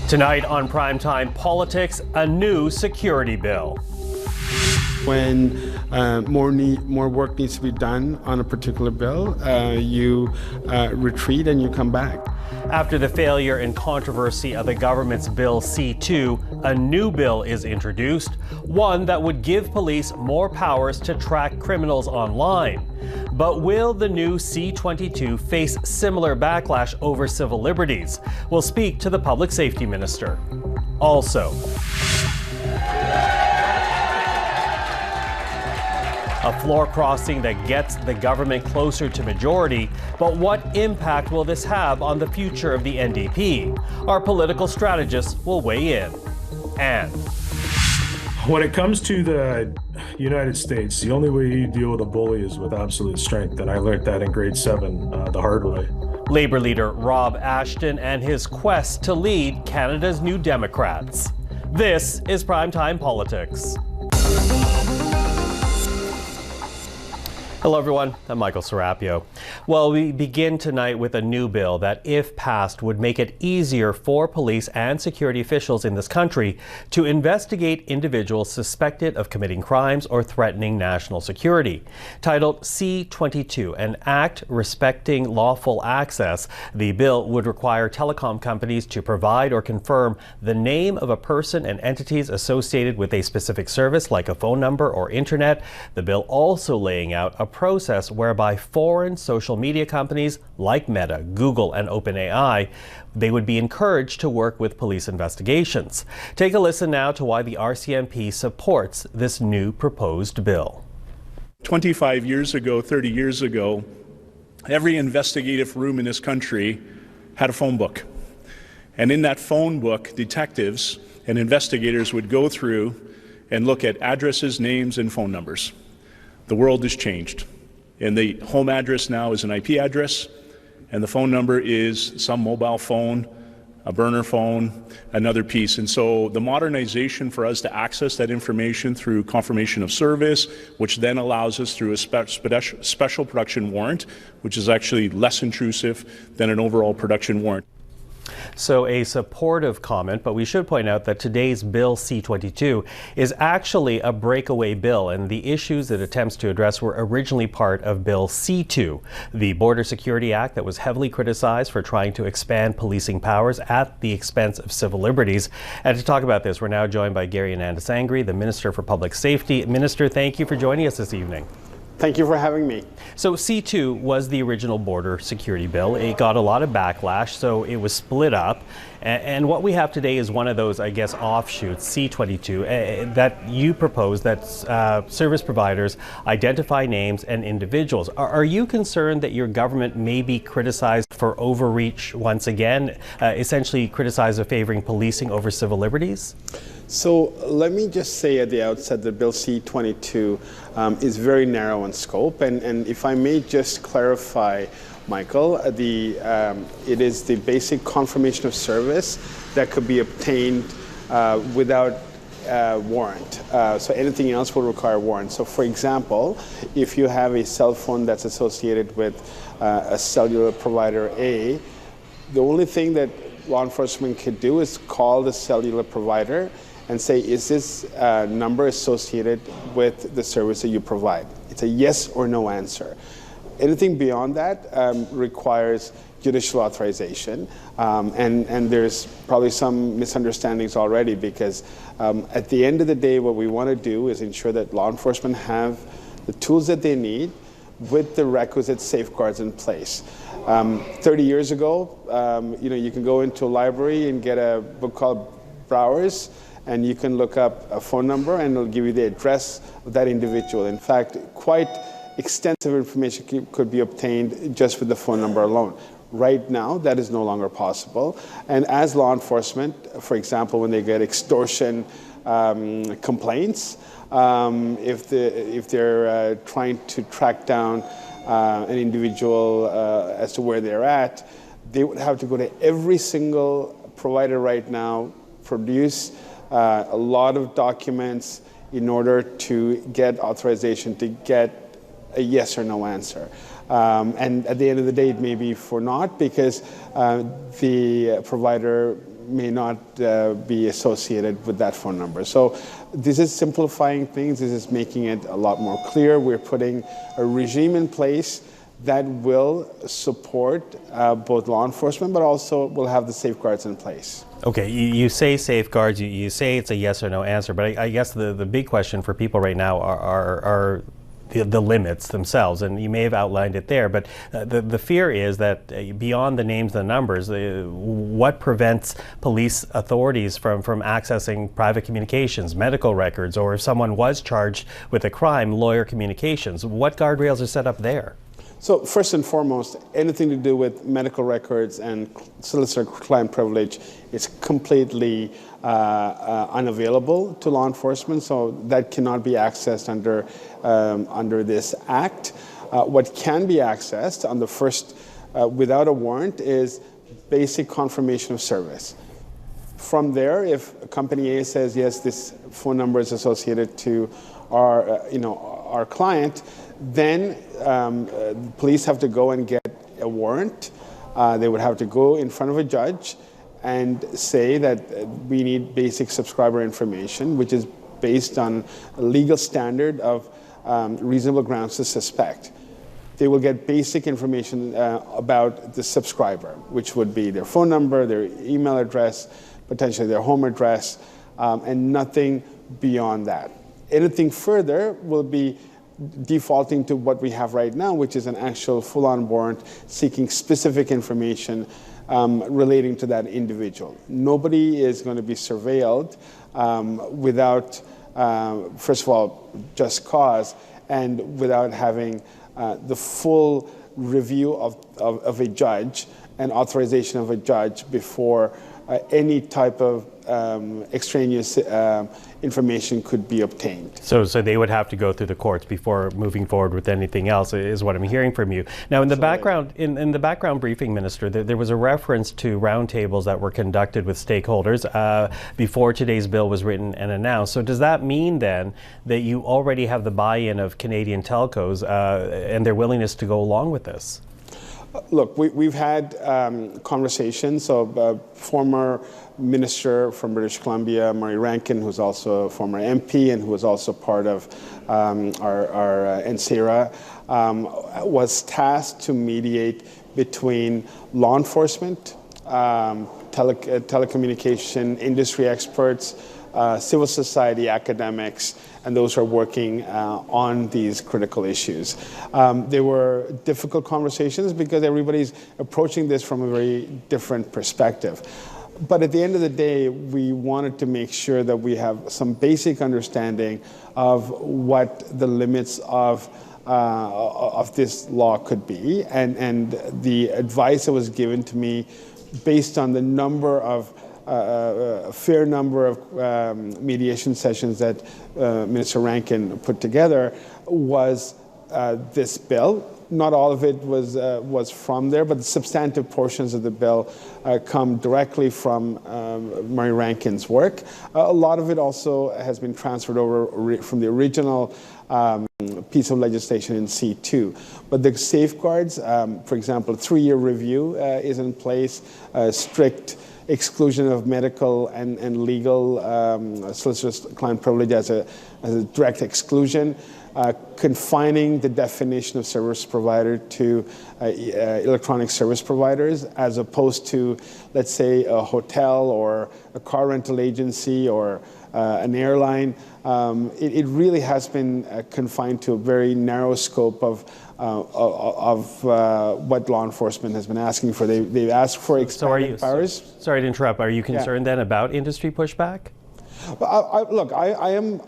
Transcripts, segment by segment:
Tonight on Primetime Politics, a new security bill. When more work needs to be done on a particular bill, you retreat and you come back. After the failure and controversy of the government's Bill C-2, a new bill is introduced, one that would give police more powers to track criminals online. But will the new C-22 face similar backlash over civil liberties? We'll speak to the Public Safety Minister. Also, a floor crossing that gets the government closer to majority, but what impact will this have on the future of the NDP? Our political strategists will weigh in. And when it comes to the United States, the only way you deal with a bully is with absolute strength, and I learned that in grade 7 the hard way. Labour leader Rob Ashton and his quest to lead Canada's New Democrats. This is Primetime Politics. Hello everyone, I'm Michael Serapio. Well, we begin tonight with a new bill that, if passed, would make it easier for police and security officials in this country to investigate individuals suspected of committing crimes or threatening national security. Titled C-22, an act respecting lawful access, the bill would require telecom companies to provide or confirm the name of a person and entities associated with a specific service, like a phone number or internet. The bill also laying out a process whereby foreign social media companies like Meta, Google, and OpenAI, they would be encouraged to work with police investigations. Take a listen now to why the RCMP supports this new proposed bill. 25 years ago, 30 years ago, every investigative room in this country had a phone book. And in that phone book, detectives and investigators would go through and look at addresses, names, and phone numbers. The world has changed, and the home address now is an IP address, and the phone number is some mobile phone, a burner phone, another piece. And so the modernization for us to access that information through confirmation of service, which then allows us through a special production warrant, which is actually less intrusive than an overall production warrant. So a supportive comment, but we should point out that today's Bill C-22 is actually a breakaway bill, and the issues it attempts to address were originally part of Bill C-2, the Border Security Act that was heavily criticized for trying to expand policing powers at the expense of civil liberties. And to talk about this, we're now joined by Gary Anandasangaree, the Minister for Public Safety. Minister, thank you for joining us this evening. Thank you for having me. So C-2 was the original border security bill. It got a lot of backlash, so it was split up. And what we have today is one of those, I guess, offshoots, C-22, that you propose that service providers identify names and individuals. Are you concerned that your government may be criticized for overreach once again, essentially criticized of favoring policing over civil liberties? So let me just say at the outset that Bill C-22 is very narrow in scope, and if I may just clarify, Michael, it is the basic confirmation of service that could be obtained without warrant. So anything else will require warrant. So for example, if you have a cell phone that's associated with a cellular provider A, the only thing that law enforcement could do is call the cellular provider and say, is this number associated with the service that you provide? It's a yes or no answer. Anything beyond that requires judicial authorization, and there's probably some misunderstandings already, because at the end of the day, what we want to do is ensure that law enforcement have the tools that they need with the requisite safeguards in place. 30 years ago, you can go into a library and get a book called Browers, and you can look up a phone number and it'll give you the address of that individual. In fact, quite extensive information could be obtained just with the phone number alone. Right now, that is no longer possible. And as law enforcement, for example, when they get extortion complaints, if they're trying to track down an individual as to where they're at, they would have to go to every single provider right now, produce a lot of documents in order to get authorization to get a yes or no answer. And at the end of the day, it may be for naught, because the provider may not be associated with that phone number. So this is simplifying things. This is making it a lot more clear. We're putting a regime in place that will support both law enforcement, but also will have the safeguards in place. Okay, you say safeguards, you say it's a yes or no answer, but I guess the big question for people right now are the limits themselves, and you may have outlined it there, but the fear is that beyond the names and the numbers, what prevents police authorities from accessing private communications, medical records, or if someone was charged with a crime, lawyer communications? What guardrails are set up there? So first and foremost, anything to do with medical records and solicitor-client privilege is completely unavailable to law enforcement, so that cannot be accessed under this act. What can be accessed on the first, without a warrant, is basic confirmation of service. From there, if company A says, yes, this phone number is associated to our client, then police have to go and get a warrant. They would have to go in front of a judge and say that we need basic subscriber information, which is based on a legal standard of reasonable grounds to suspect. They will get basic information about the subscriber, which would be their phone number, their email address, potentially their home address, and nothing beyond that. Anything further will be defaulting to what we have right now, which is an actual full-on warrant seeking specific information relating to that individual. Nobody is going to be surveilled without, first of all, just cause, and without having the full review of a judge and authorization of a judge before any type of extraneous information could be obtained. So they would have to go through the courts before moving forward with anything else, is what I'm hearing from you. Now, in the background, in the background briefing, Minister, there was a reference to roundtables that were conducted with stakeholders before today's bill was written and announced. So does that mean then that you already have the buy-in of Canadian telcos and their willingness to go along with this? Look, we've had conversations. So former minister from British Columbia, Murray Rankin, who's also a former MP and who was also part of our NCERA, was tasked to mediate between law enforcement, telecommunication industry experts, civil society, academics, and those who are working on these critical issues. They were difficult conversations because everybody's approaching this from a very different perspective. But at the end of the day, we wanted to make sure that we have some basic understanding of what the limits of this law could be, and the advice that was given to me based on the number of a fair number of mediation sessions that Minister Rankin put together was this bill. Not all of it was from there, but the substantive portions of the bill come directly from Murray Rankin's work. A lot of it also has been transferred over from the original piece of legislation in C2. But the safeguards, for example, a 3-year review is in place, strict exclusion of medical and legal solicitor-client privilege as a direct exclusion, confining the definition of service provider to electronic service providers as opposed to, let's say, a hotel or a car rental agency or an airline. It really has been confined to a very narrow scope of what law enforcement has been asking for. They've asked for expanded powers. Sorry to interrupt. Are you concerned then about industry pushback? Look, I am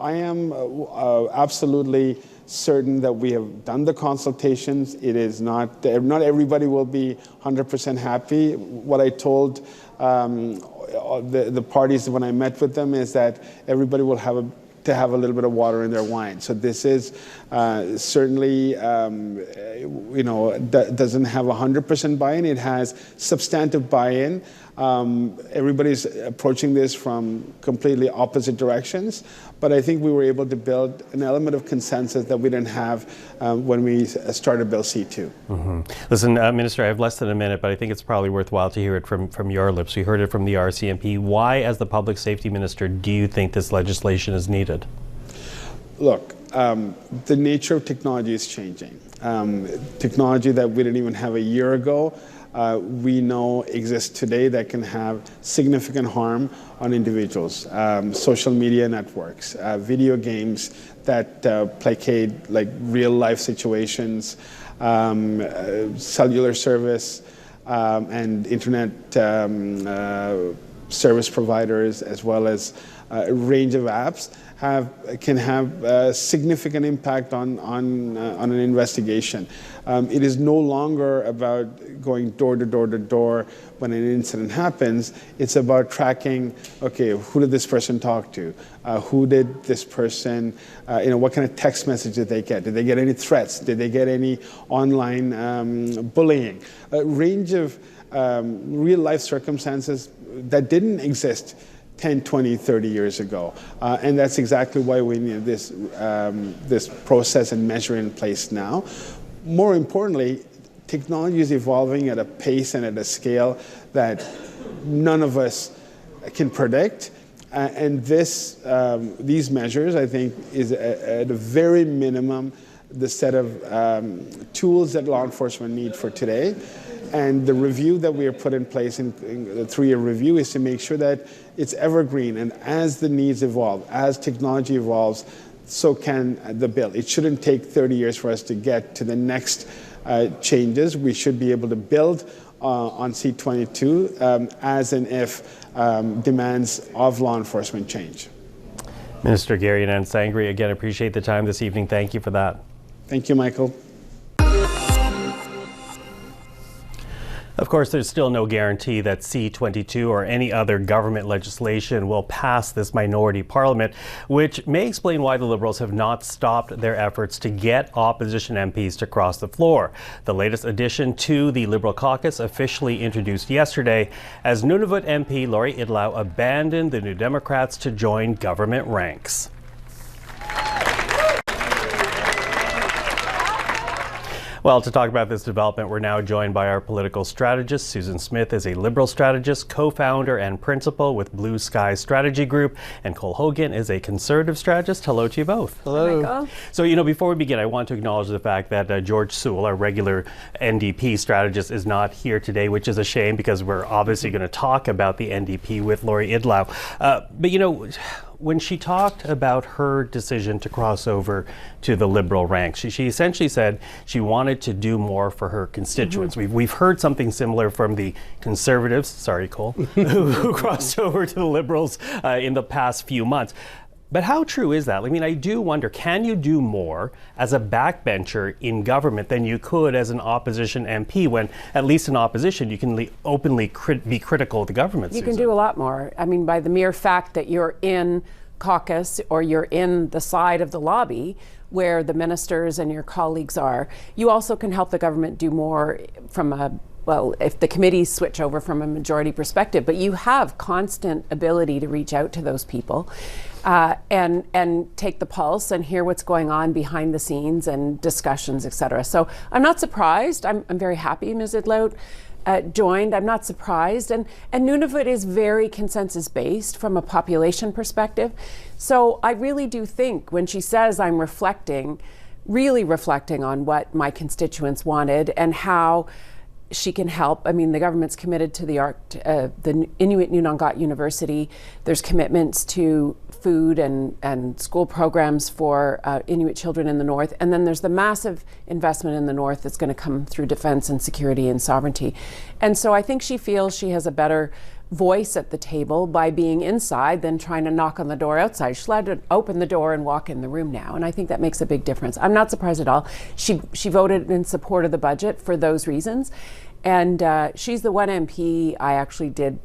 absolutely certain that we have done the consultations. It is not everybody will be 100% happy. What I told the parties when I met with them is that everybody will have to have a little bit of water in their wine. So this is certainly, doesn't have 100% buy-in. It has substantive buy-in Everybody's approaching this from completely opposite directions, but I think we were able to build an element of consensus that we didn't have when we started Bill C-2. Mm-hmm. Listen, Minister, I have less than a minute, but I think it's probably worthwhile to hear it from your lips. We heard it from the RCMP. Why, as the Public Safety Minister, do you think this legislation is needed? Look, the nature of technology is changing. Technology that we didn't even have a year ago, we know exists today that can have significant harm on individuals. Social media networks, video games that placate like real life situations, cellular service, and internet service providers, as well as a range of apps can have a significant impact on an investigation. It is no longer about going door to door to door when an incident happens. It's about tracking, okay, who did this person talk to? Who did this person, what kind of text message did they get? Did they get any threats? Did they get any online bullying? A range of real life circumstances that didn't exist 10, 20, 30 years ago. And that's exactly why we need this process and measure in place now. More importantly, technology is evolving at a pace and at a scale that none of us can predict. And these measures, I think, is at a very minimum the set of tools that law enforcement need for today. And the review that we have put in place in the 3-year review is to make sure that it's evergreen. And as the needs evolve, as technology evolves, so can the bill. It shouldn't take 30 years for us to get to the next changes. We should be able to build on C-22 as and if demands of law enforcement change. Minister Gary Anandasangaree, again, appreciate the time this evening. Thank you for that. Thank you, Michael. Of course, there's still no guarantee that C-22 or any other government legislation will pass this minority parliament, which may explain why the Liberals have not stopped their efforts to get opposition MPs to cross the floor. The latest addition to the Liberal caucus officially introduced yesterday as Nunavut MP Lori Idlout abandoned the New Democrats to join government ranks. Well, to talk about this development, we're now joined by our political strategist. Susan Smith is a Liberal strategist, co-founder and principal with Blue Sky Strategy Group, and Cole Hogan is a Conservative strategist. Hello to you both. Hello. Michael. So, before we begin, I want to acknowledge the fact that George Sewell, our regular NDP strategist, is not here today, which is a shame because we're obviously going to talk about the NDP with Lori Idlout. But, when she talked about her decision to cross over to the Liberal ranks, she essentially said she wanted to do more for her constituents. Mm-hmm. We've heard something similar from the Conservatives, sorry Cole, who crossed over to the Liberals in the past few months. But how true is that? I mean, I do wonder, can you do more as a backbencher in government than you could as an opposition MP when, at least in opposition, you can openly be critical of the government? You can do a lot more. I mean, by the mere fact that you're in caucus or you're in the side of the lobby where the ministers and your colleagues are, you also can help the government do more from if the committees switch over from a majority perspective, but you have constant ability to reach out to those people and take the pulse and hear what's going on behind the scenes and discussions, etc. So I'm not surprised. I'm very happy Ms. Idlout joined. I'm not surprised. And Nunavut is very consensus-based from a population perspective. So I really do think when she says I'm really reflecting on what my constituents wanted and how she can help. I mean, the government's committed to the Inuit Nunangat University. There's commitments to food and school programs for Inuit children in the North. And then there's the massive investment in the North that's going to come through defense and security and sovereignty. And so I think she feels she has a better voice at the table by being inside than trying to knock on the door outside. She's allowed to open the door and walk in the room now, and I think that makes a big difference. I'm not surprised at all. She voted in support of the budget for those reasons, and she's the one MP I actually did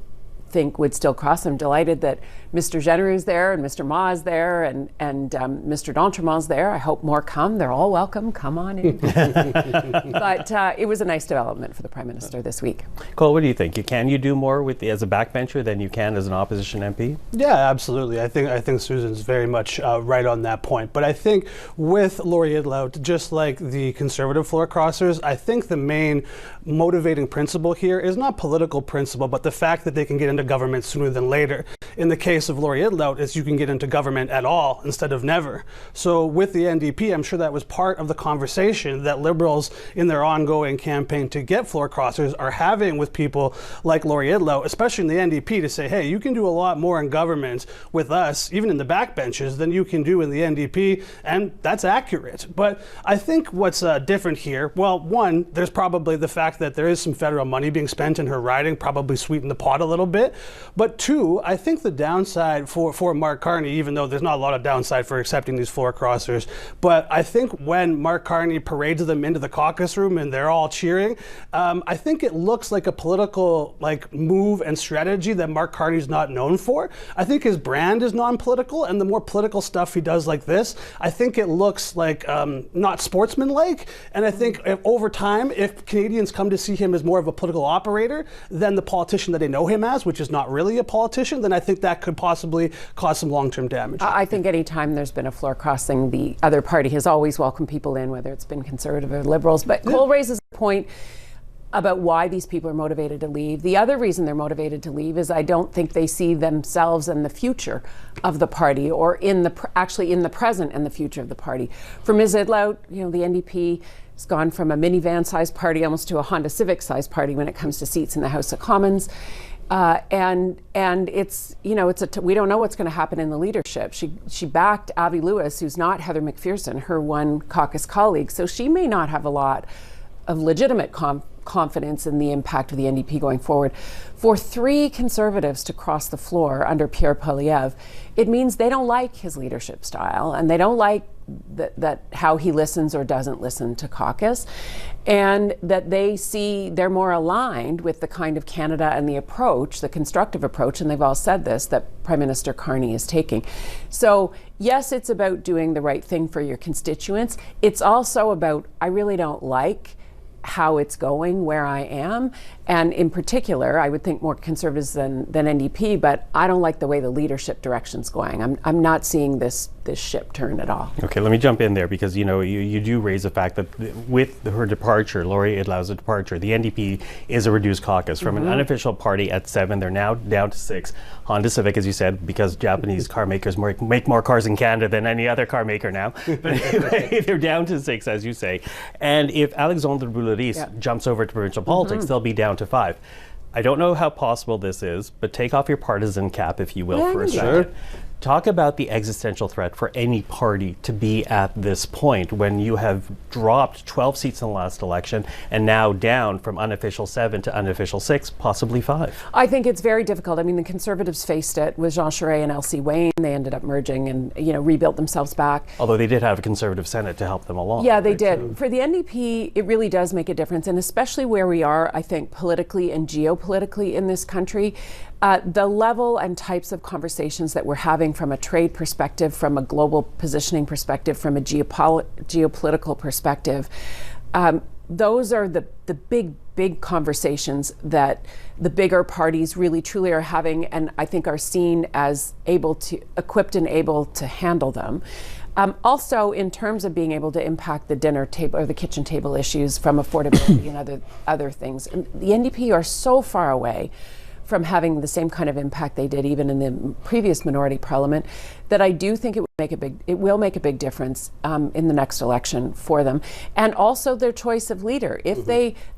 think would still cross. I'm delighted that Mr. Genereux is there and Mr. Ma is there and Mr. D'Entremont's there. I hope more come. They're all welcome. Come on in. But it was a nice development for the Prime Minister this week. Cole, what do you think? Can you do more as a backbencher than you can as an opposition MP? Yeah, absolutely. I think Susan's very much right on that point. But I think with Lori Idlout, just like the Conservative floor crossers, I think the main motivating principle here is not political principle, but the fact that they can get into government sooner than later. In the case of Lori Idlout, is you can get into government at all instead of never. So with the NDP, I'm sure that was part of the conversation that Liberals in their ongoing campaign to get floor crossers are having with people like Lori Idlout, especially in the NDP, to say, hey, you can do a lot more in government with us, even in the backbenches, than you can do in the NDP, and that's accurate. But I think what's different here, well, one, there's probably the fact that there is some federal money being spent in her riding, probably sweeten the pot a little bit. But two, I think the downside for Mark Carney, even though there's not a lot of downside for accepting these floor crossers, but I think when Mark Carney parades them into the caucus room and they're all cheering, I think it looks like a political move and strategy that Mark Carney's not known for. I think his brand is non-political, and the more political stuff he does like this, I think it looks like not sportsmanlike. And I think over time, if Canadians come to see him as more of a political operator than the politician that they know him as, which is not really a politician, then I think that could possibly cause some long-term damage. I think any time there's been a floor crossing, the other party has always welcomed people in, whether it's been Conservative or Liberals. But Cole raises a point about why these people are motivated to leave. The other reason they're motivated to leave is I don't think they see themselves in the future of the party, or actually in the present and the future of the party. For Ms. Idlout, the NDP has gone from a minivan-sized party almost to a Honda Civic-sized party when it comes to seats in the House of Commons. And it's, we don't know what's going to happen in the leadership. She backed Avi Lewis, who's not Heather McPherson, her one caucus colleague. So she may not have a lot of legitimate confidence in the impact of the NDP going forward. For three Conservatives to cross the floor under Pierre Poilievre, it means they don't like his leadership style, and they don't like that how he listens or doesn't listen to caucus, and that they're more aligned with the kind of Canada and the approach, the constructive approach, and they've all said this, that Prime Minister Carney is taking. So yes, it's about doing the right thing for your constituents. It's also about, I really don't like how it's going where I am, and in particular I would think more Conservatives than NDP, but I don't like the way the leadership direction's going. I'm not seeing this ship turn at all. Okay, let me jump in there, because you do raise the fact that with her departure, Lori Idlout's departure, the NDP is a reduced caucus from an unofficial party at 7. They're now down to 6. Honda Civic, as you said, because Japanese car makers make more cars in Canada than any other car maker now. But anyway, they're down to 6, as you say. And if Alexandre Boulay jumps over to provincial politics, they'll be down to 5. I don't know how possible this is, but take off your partisan cap, if you will, for a second. Sure. Talk about the existential threat for any party to be at this point when you have dropped 12 seats in the last election and now down from unofficial 7 to unofficial 6, possibly 5. I think it's very difficult. I mean, the Conservatives faced it with Jean Charest and Elsie Wayne. They ended up merging and rebuilt themselves back. Although they did have a Conservative Senate to help them along. Yeah, they did. For the NDP, it really does make a difference, and especially where we are, I think, politically and geopolitically in this country. The level and types of conversations that we're having from a trade perspective, from a global positioning perspective, from a geopolitical perspective, those are the big conversations that the bigger parties really truly are having, and I think are seen as equipped and able to handle them. Also, in terms of being able to impact the dinner table or the kitchen table issues from affordability and other things, and the NDP are so far away from having the same kind of impact they did even in the previous minority parliament, that I do think it will make a big difference in the next election for them. And also their choice of leader. If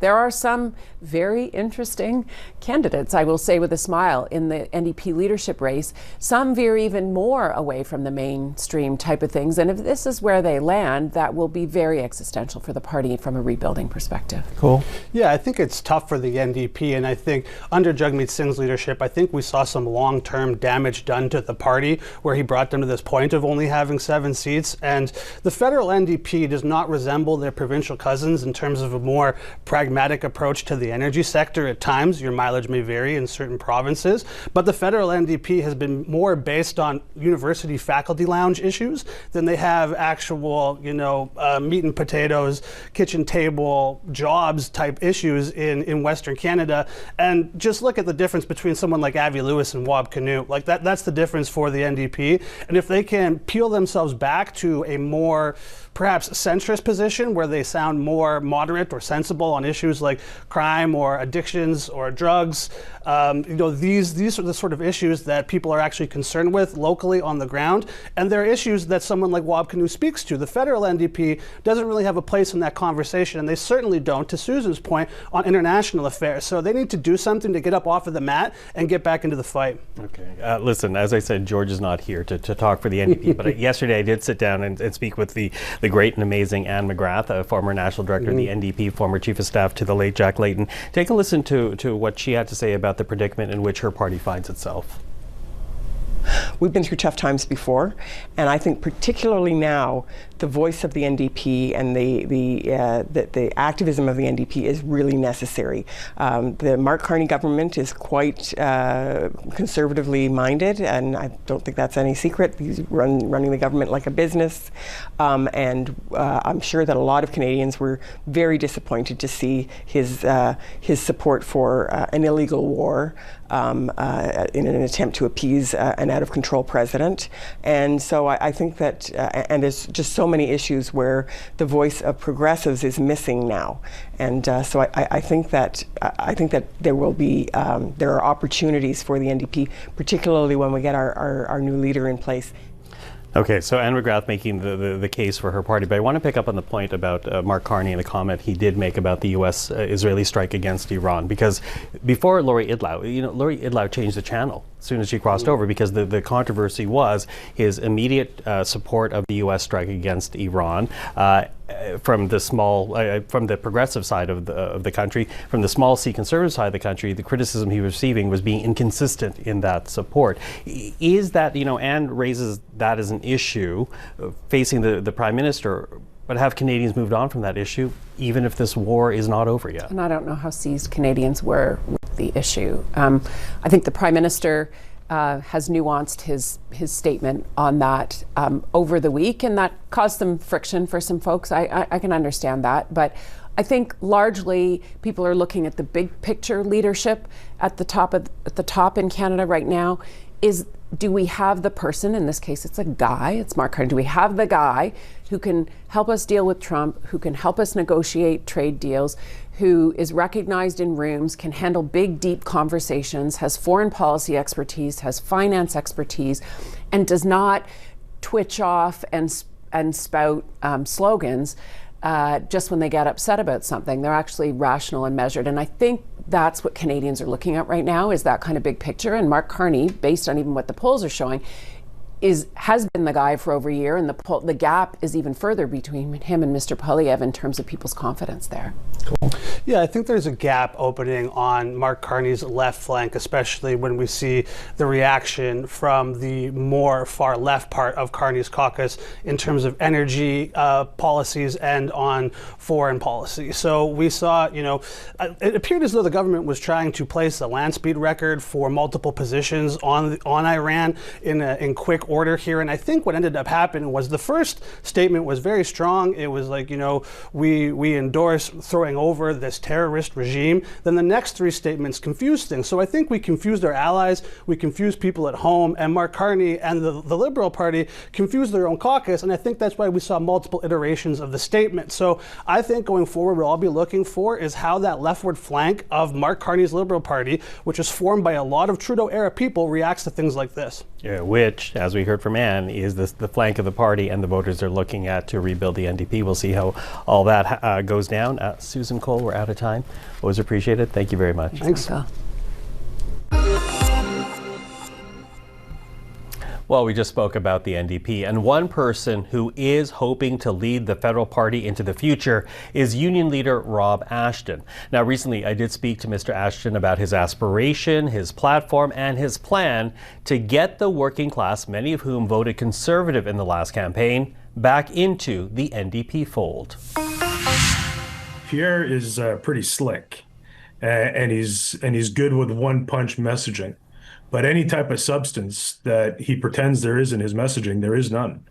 there are some very interesting candidates, I will say with a smile, in the NDP leadership race. Some veer even more away from the mainstream type of things. And if this is where they land, that will be very existential for the party from a rebuilding perspective. Cool. Yeah, I think it's tough for the NDP, and I think under Jagmeet Singh's leadership, I think we saw some long-term damage done to the party where he brought them to this point of of only having 7 seats. And the federal NDP does not resemble their provincial cousins in terms of a more pragmatic approach to the energy sector at times. Your mileage may vary in certain provinces, but the federal NDP has been more based on university faculty lounge issues than they have actual, meat and potatoes, kitchen table, jobs type issues in Western Canada. And just look at the difference between someone like Avi Lewis and Wab Kinew. Like that's the difference for the NDP. And if they can peel themselves back to a more perhaps centrist position where they sound more moderate or sensible on issues like crime or addictions or drugs, these are the sort of issues that people are actually concerned with locally on the ground, and they're issues that someone like Wab Kinew speaks to. The federal NDP doesn't really have a place in that conversation, and they certainly don't, to Susan's point, on international affairs. So they need to do something to get up off of the mat and get back into the fight. Okay. Listen, as I said, George is not here to talk for the NDP, but yesterday I did sit down and speak with the great and amazing Anne McGrath, a former national director of the NDP, former chief of staff to the late Jack Layton. Take a listen to what she had to say about the predicament in which her party finds itself. We've been through tough times before, and I think particularly now, the voice of the NDP and the activism of the NDP is really necessary. The Mark Carney government is quite conservatively minded, and I don't think that's any secret. He's running the government like a business, and I'm sure that a lot of Canadians were very disappointed to see his support for an illegal war in an attempt to appease an out-of-control president. And so I think that, and there's just so many issues where the voice of progressives is missing now. And so I think that there will be there are opportunities for the NDP, particularly when we get our new leader in place. Okay, so Anne McGrath making the case for her party, but I want to pick up on the point about Mark Carney and the comment he did make about the U.S.-Israeli strike against Iran, because before Lori Idlout, Lori Idlout changed the channel as soon as she crossed over, because the controversy was his immediate support of the U.S. strike against Iran. From the progressive side of the country, from the small C conservative side of the country, the criticism he was receiving was being inconsistent in that support. Is that, Anne raises that as an issue facing the Prime Minister, but have Canadians moved on from that issue, even if this war is not over yet? And I don't know how seized Canadians were with the issue. I think the Prime Minister has nuanced his statement on that over the week, and that caused some friction for some folks. I can understand that, but I think largely people are looking at the big picture leadership at the top in Canada right now. Do we have the person, in this case it's a guy, it's Mark Carney, do we have the guy who can help us deal with Trump, who can help us negotiate trade deals, who is recognized in rooms, can handle big, deep conversations, has foreign policy expertise, has finance expertise, and does not twitch off and spout slogans just when they get upset about something. They're actually rational and measured. And I think that's what Canadians are looking at right now, is that kind of big picture. And Mark Carney, based on even what the polls are showing, has been the guy for over a year, and the gap is even further between him and Mr. Poilievre in terms of people's confidence there. Cool. Yeah, I think there's a gap opening on Mark Carney's left flank, especially when we see the reaction from the more far left part of Carney's caucus in terms of energy policies and on foreign policy. So we saw, it appeared as though the government was trying to place a land speed record for multiple positions on Iran in quick order here. And I think what ended up happening was the first statement was very strong. It was like, we endorse throwing over this terrorist regime. Then the next 3 statements confused things. So I think we confused our allies, we confused people at home, and Mark Carney and the Liberal Party confused their own caucus. And I think that's why we saw multiple iterations of the statement. So I think going forward, what I'll be looking for is how that leftward flank of Mark Carney's Liberal Party, which is formed by a lot of Trudeau-era people, reacts to things like this. Yeah, which, as we heard from Anne, is the flank of the party and the voters are looking at to rebuild the NDP. We'll see how all that goes down. Susan Cole, we're out of time. Always appreciated. Thank you very much. Thanks. Well, we just spoke about the NDP, and one person who is hoping to lead the federal party into the future is Union leader Rob Ashton. Now, recently I did speak to Mr. Ashton about his aspiration, his platform, and his plan to get the working class, many of whom voted Conservative in the last campaign, back into the NDP fold. Pierre is pretty slick, and he's good with one-punch messaging. But any type of substance that he pretends there is in his messaging, there is none.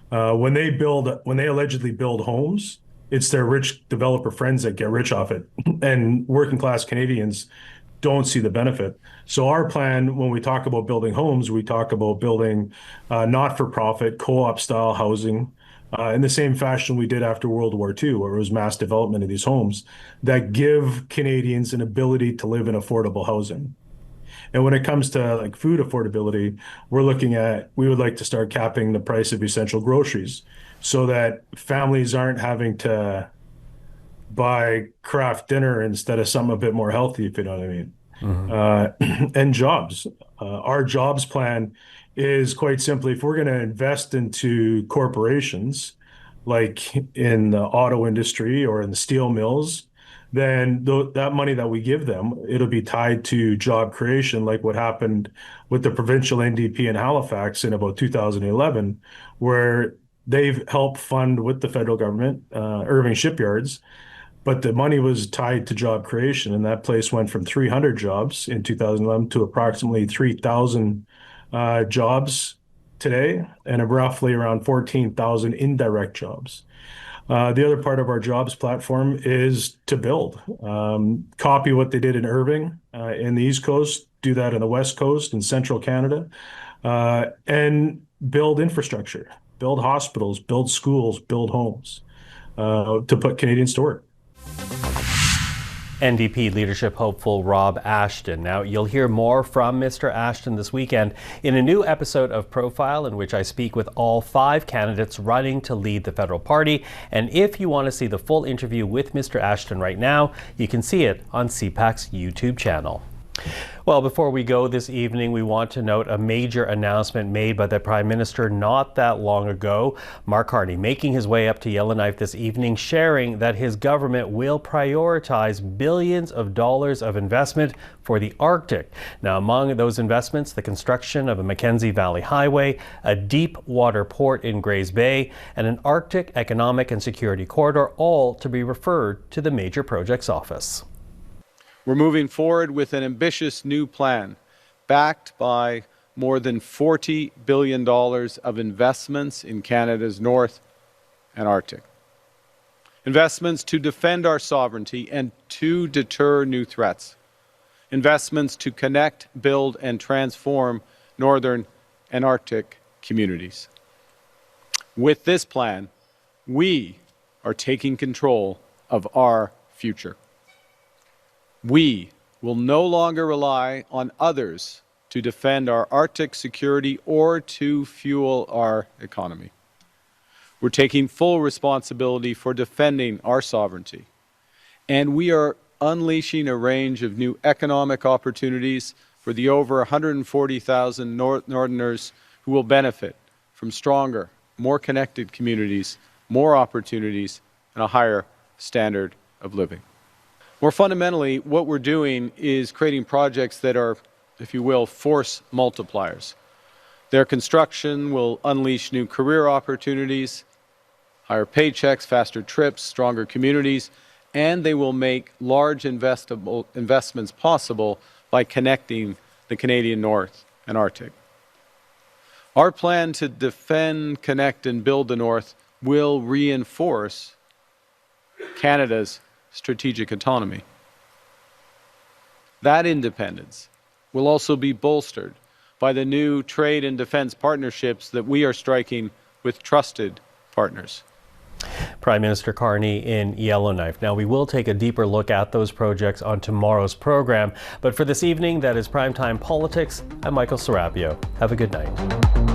When they allegedly build homes, it's their rich developer friends that get rich off it, and working class Canadians don't see the benefit. So our plan, when we talk about building homes, we talk about building not-for-profit co-op style housing in the same fashion we did after World War II, where it was mass development of these homes that give Canadians an ability to live in affordable housing. And when it comes to like food affordability, we would like to start capping the price of essential groceries so that families aren't having to buy craft dinner instead of something a bit more healthy, if you know what I mean. Mm-hmm. And jobs. Our jobs plan is quite simply, if we're going to invest into corporations, like in the auto industry or in the steel mills, then that money that we give them, it'll be tied to job creation, like what happened with the provincial NDP in Halifax in about 2011, where they've helped fund with the federal government, Irving Shipyards, but the money was tied to job creation, and that place went from 300 jobs in 2011 to approximately 3,000 jobs today, and roughly around 14,000 indirect jobs. The other part of our jobs platform is to build, copy what they did in Irving in the East Coast, do that in the West Coast and Central Canada, and build infrastructure, build hospitals, build schools, build homes to put Canadians to work. NDP leadership hopeful Rob Ashton. Now, you'll hear more from Mr. Ashton this weekend in a new episode of Profile, in which I speak with all 5 candidates running to lead the federal party. And if you want to see the full interview with Mr. Ashton right now, you can see it on CPAC's YouTube channel. Well, before we go this evening, we want to note a major announcement made by the Prime Minister not that long ago. Mark Carney making his way up to Yellowknife this evening, sharing that his government will prioritize billions of dollars of investment for the Arctic. Now, among those investments, the construction of a Mackenzie Valley Highway, a deep water port in Grays Bay, and an Arctic Economic and Security Corridor, all to be referred to the Major Projects Office. We're moving forward with an ambitious new plan backed by more than $40 billion of investments in Canada's North and Arctic. Investments to defend our sovereignty and to deter new threats. Investments to connect, build, and transform Northern and Arctic communities. With this plan, we are taking control of our future. We will no longer rely on others to defend our Arctic security or to fuel our economy. We're taking full responsibility for defending our sovereignty, and we are unleashing a range of new economic opportunities for the over 140,000 Northerners who will benefit from stronger, more connected communities, more opportunities, and a higher standard of living. More fundamentally, what we're doing is creating projects that are, if you will, force multipliers. Their construction will unleash new career opportunities, higher paychecks, faster trips, stronger communities, and they will make large investments possible by connecting the Canadian North and Arctic. Our plan to defend, connect, and build the North will reinforce Canada's strategic autonomy. That independence will also be bolstered by the new trade and defense partnerships that we are striking with trusted partners. Prime Minister Carney in Yellowknife. Now, we will take a deeper look at those projects on tomorrow's program, but for this evening, that is Primetime Politics. I'm Michael Serapio. Have a good night.